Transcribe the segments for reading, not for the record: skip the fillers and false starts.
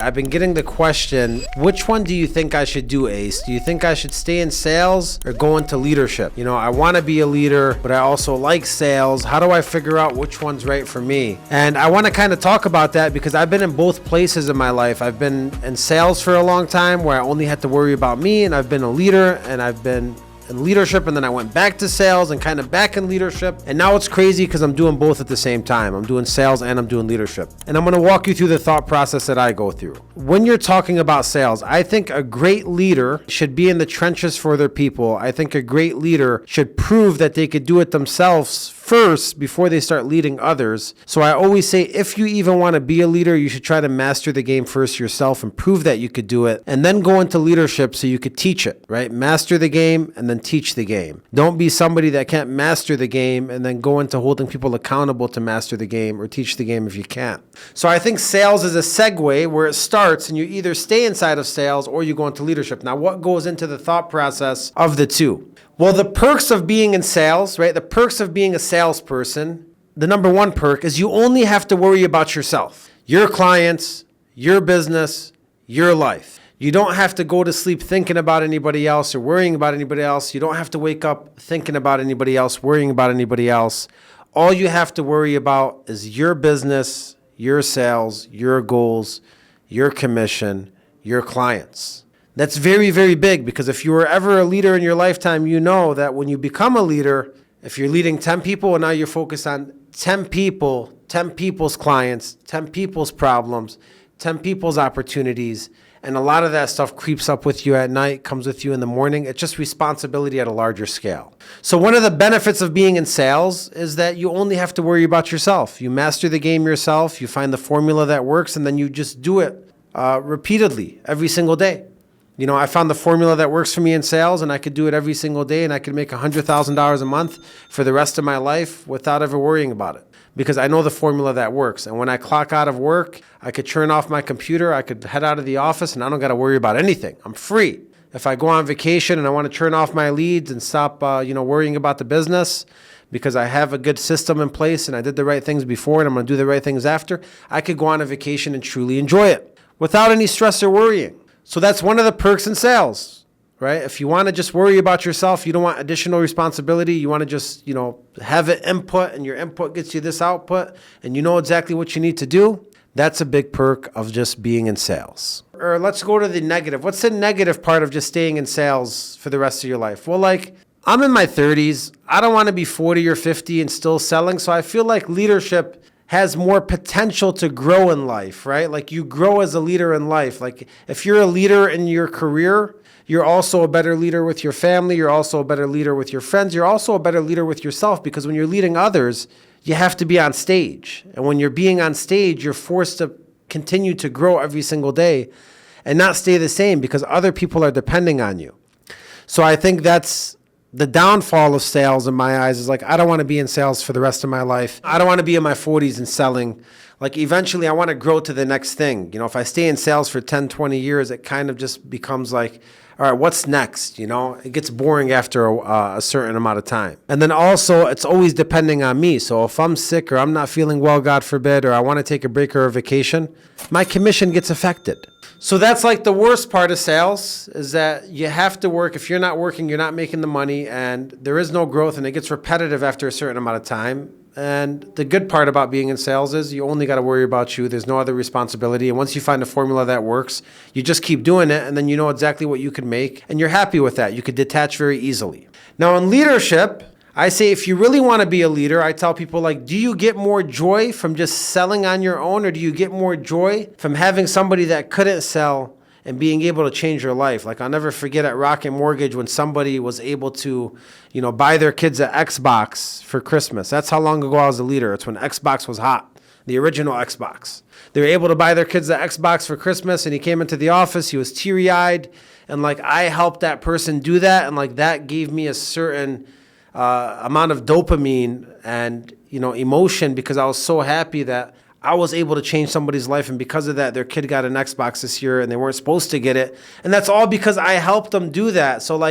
I've been getting the question, which one do you think I should do, Ace? Do you think I should stay in sales or go into leadership? You know, I want to be a leader, but I also like sales. How do I figure out which one's right for me? And I want to kind of talk about that because I've been in both places in my life. I've been in sales for a long time where I only had to worry about me, and I've been a leader, and I've been in leadership, and then I went back to sales and kind of back in leadership. And now it's crazy because I'm doing both at the same time. I'm doing sales and I'm doing leadership. And I'm going to walk you through the thought process that I go through. When you're talking about sales, I think a great leader should be in the trenches for their people. I think a great leader should prove that they could do it themselves first before they start leading others. So I always say, if you even want to be a leader, you should try to master the game first yourself and prove that you could do it, and then go into leadership so you could teach it, right? Master the game and then teach the game. Don't be somebody that can't master the game and then go into holding people accountable to master the game or teach the game if you can't. So I think sales is a segue where it starts and you either stay inside of sales or you go into leadership. Now, what goes into the thought process of the two? Well, the perks of being in sales, right? The perks of being a salesperson, the number one perk is you only have to worry about yourself, your clients, your business, your life. You don't have to go to sleep thinking about anybody else or worrying about anybody else. You don't have to wake up thinking about anybody else, worrying about anybody else. All you have to worry about is your business, your sales, your goals, your commission, your clients. That's very, very big, because if you were ever a leader in your lifetime, you know that when you become a leader, if you're leading 10 people and now you're focused on 10 people, 10 people's clients, 10 people's problems, 10 people's opportunities, and a lot of that stuff creeps up with you at night, comes with you in the morning. It's just responsibility at a larger scale. So one of the benefits of being in sales is that you only have to worry about yourself. You master the game yourself, you find the formula that works, and then you just do it repeatedly every single day. You know, I found the formula that works for me in sales, and I could do it every single day, and I could make $100,000 a month for the rest of my life without ever worrying about it, because I know the formula that works. And when I clock out of work, I could turn off my computer, I could head out of the office, and I don't got to worry about anything. I'm free. If I go on vacation and I want to turn off my leads and stop, worrying about the business, because I have a good system in place and I did the right things before and I'm going to do the right things after, I could go on a vacation and truly enjoy it without any stress or worrying. So that's one of the perks in sales, right? If you want to just worry about yourself, you don't want additional responsibility, you want to just, have an input, and your input gets you this output, and you know exactly what you need to do, that's a big perk of just being in sales. Or let's go to the negative. What's the negative part of just staying in sales for the rest of your life? Well, I'm in my 30s. I don't want to be 40 or 50 and still selling. So I feel like leadership has more potential to grow in life, right? Like, you grow as a leader in life. Like, if you're a leader in your career, you're also a better leader with your family. You're also a better leader with your friends. You're also a better leader with yourself, because when you're leading others, you have to be on stage. And when you're being on stage, you're forced to continue to grow every single day and not stay the same, because other people are depending on you. So I think that's the downfall of sales in my eyes, is I don't want to be in sales for the rest of my life. I don't want to be in my 40s and selling. Eventually I want to grow to the next thing. If I stay in sales for 10, 20 years, it kind of just becomes all right, what's next? It gets boring after a certain amount of time. And then also, it's always depending on me. So if I'm sick or I'm not feeling well, God forbid, or I want to take a break or a vacation, my commission gets affected. So that's the worst part of sales, is that you have to work. If you're not working, you're not making the money, and there is no growth, and it gets repetitive after a certain amount of time. And the good part about being in sales is you only got to worry about you. There's no other responsibility. And once you find a formula that works, you just keep doing it, and then you know exactly what you can make, and you're happy with that. You could detach very easily. Now, in leadership, I say, if you really want to be a leader, I tell people, do you get more joy from just selling on your own, or do you get more joy from having somebody that couldn't sell and being able to change your life? I'll never forget at Rocket Mortgage when somebody was able to, buy their kids an Xbox for Christmas. That's how long ago I was a leader. It's when Xbox was hot, the original Xbox. They were able to buy their kids an Xbox for Christmas, and he came into the office. He was teary-eyed, and I helped that person do that, and that gave me a certain amount of dopamine and emotion, because I was so happy that I was able to change somebody's life, and because of that, their kid got an Xbox this year and they weren't supposed to get it, and that's all because I helped them do that. So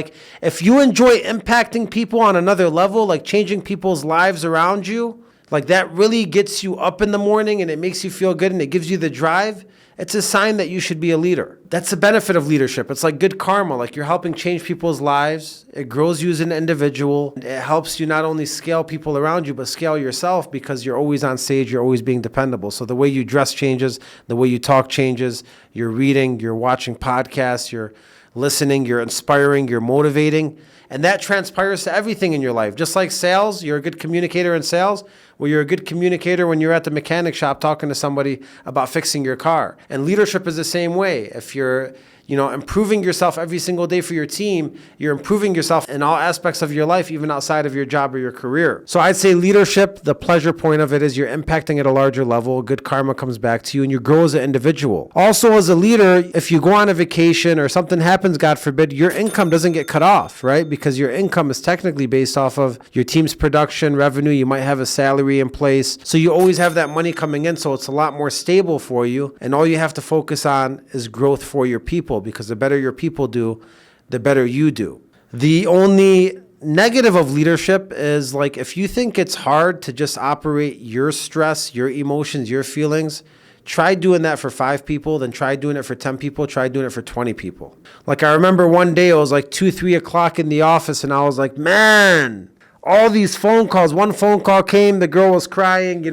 if you enjoy impacting people on another level, changing people's lives around you, that really gets you up in the morning, and it makes you feel good, and it gives you the drive, it's a sign that you should be a leader. That's the benefit of leadership. It's like good karma, like you're helping change people's lives. It grows you as an individual. It helps you not only scale people around you, but scale yourself because you're always on stage, you're always being dependable. So the way you dress changes, the way you talk changes, you're reading, you're watching podcasts, you're listening, you're inspiring, you're motivating. And that transpires to everything in your life. Just like sales, you're a good communicator in sales. Well, you're a good communicator when you're at the mechanic shop talking to somebody about fixing your car. And leadership is the same way. If you're improving yourself every single day for your team, you're improving yourself in all aspects of your life, even outside of your job or your career. So I'd say leadership, the pleasure point of it is you're impacting at a larger level. Good karma comes back to you and you grow as an individual. Also, as a leader, if you go on a vacation or something happens, God forbid, your income doesn't get cut off, right? Because your income is technically based off of your team's production, revenue. You might have a salary in place. So you always have that money coming in. So it's a lot more stable for you. And all you have to focus on is growth for your people, because the better your people do, the better you do. The only negative of leadership is like if you think it's hard to just operate your stress, your emotions, your feelings, try doing that for 5 people, then try doing it for 10 people, try doing it for 20 people. Like I remember one day it was like 2-3 o'clock in the office and I was like, man, all these phone calls. One phone call came, the girl was crying,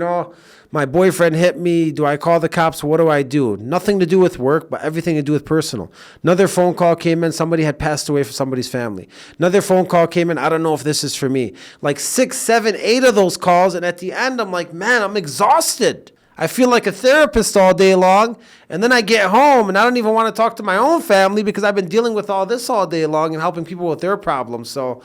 my boyfriend hit me. Do I call the cops? What do I do? Nothing to do with work, but everything to do with personal. Another phone call came in. Somebody had passed away from somebody's family. Another phone call came in. I don't know if this is for me. Like 6, 7, 8 of those calls. And at the end, I'm like, man, I'm exhausted. I feel like a therapist all day long. And then I get home and I don't even want to talk to my own family because I've been dealing with all this all day long and helping people with their problems. So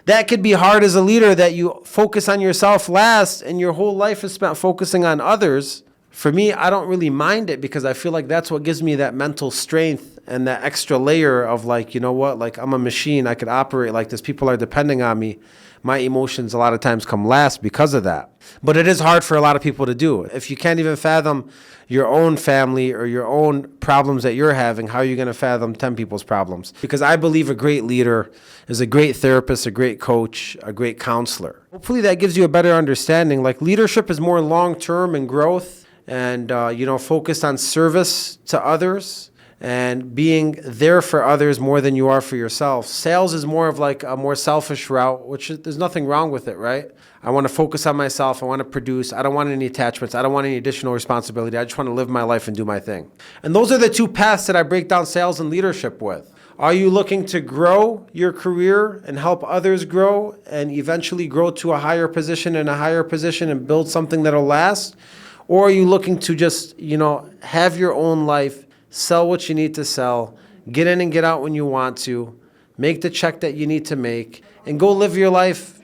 that could be hard as a leader, that you focus on yourself last and your whole life is spent focusing on others. For me, I don't really mind it because I feel like that's what gives me that mental strength and that extra layer of like, you know what, like I'm a machine. I could operate like this. People are depending on me. My emotions a lot of times come last because of that. But it is hard for a lot of people to do. If you can't even fathom your own family or your own problems that you're having, how are you going to fathom 10 people's problems? Because I believe a great leader is a great therapist, a great coach, a great counselor. Hopefully that gives you a better understanding. Like leadership is more long-term and growth and, focused on service to others and being there for others more than you are for yourself. Sales is more of like a more selfish route, which there's nothing wrong with it, right? I want to focus on myself. I want to produce. I don't want any attachments. I don't want any additional responsibility. I just want to live my life and do my thing. And those are the 2 paths that I break down sales and leadership with. Are you looking to grow your career and help others grow and eventually grow to a higher position and build something that'll last? Or are you looking to just, have your own life, sell what you need to sell, get in and get out when you want to, make the check that you need to make, and go live your life,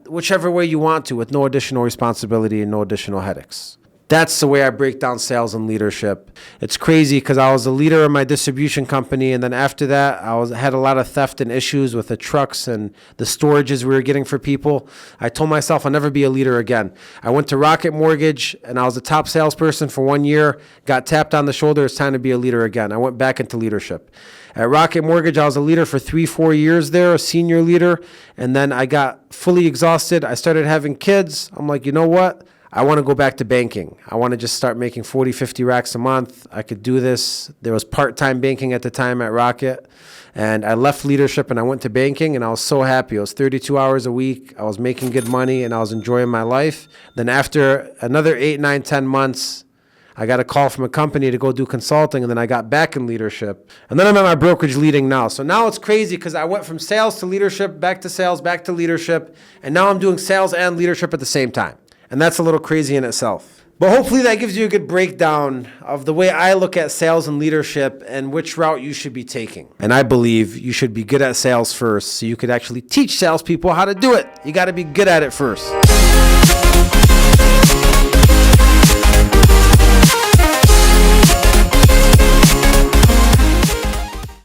whichever way you want to with no additional responsibility and no additional headaches. That's the way I break down sales and leadership. It's crazy because I was a leader in my distribution company, and then after that, had a lot of theft and issues with the trucks and the storages we were getting for people. I told myself I'll never be a leader again. I went to Rocket Mortgage, and I was a top salesperson for 1 year, got tapped on the shoulder. It's time to be a leader again. I went back into leadership. At Rocket Mortgage, I was a leader for 3-4 years there, a senior leader, and then I got fully exhausted. I started having kids. I'm like, you know what? I want to go back to banking. I want to just start making 40, 50 racks a month. I could do this. There was part-time banking at the time at Rocket. And I left leadership and I went to banking and I was so happy. It was 32 hours a week. I was making good money and I was enjoying my life. Then after another 8, 9, 10 months, I got a call from a company to go do consulting, and then I got back in leadership. And then I'm at my brokerage leading now. So now it's crazy because I went from sales to leadership, back to sales, back to leadership, and now I'm doing sales and leadership at the same time. And that's a little crazy in itself. But hopefully that gives you a good breakdown of the way I look at sales and leadership and which route you should be taking. And I believe you should be good at sales first so you could actually teach salespeople how to do it. You got to be good at it first.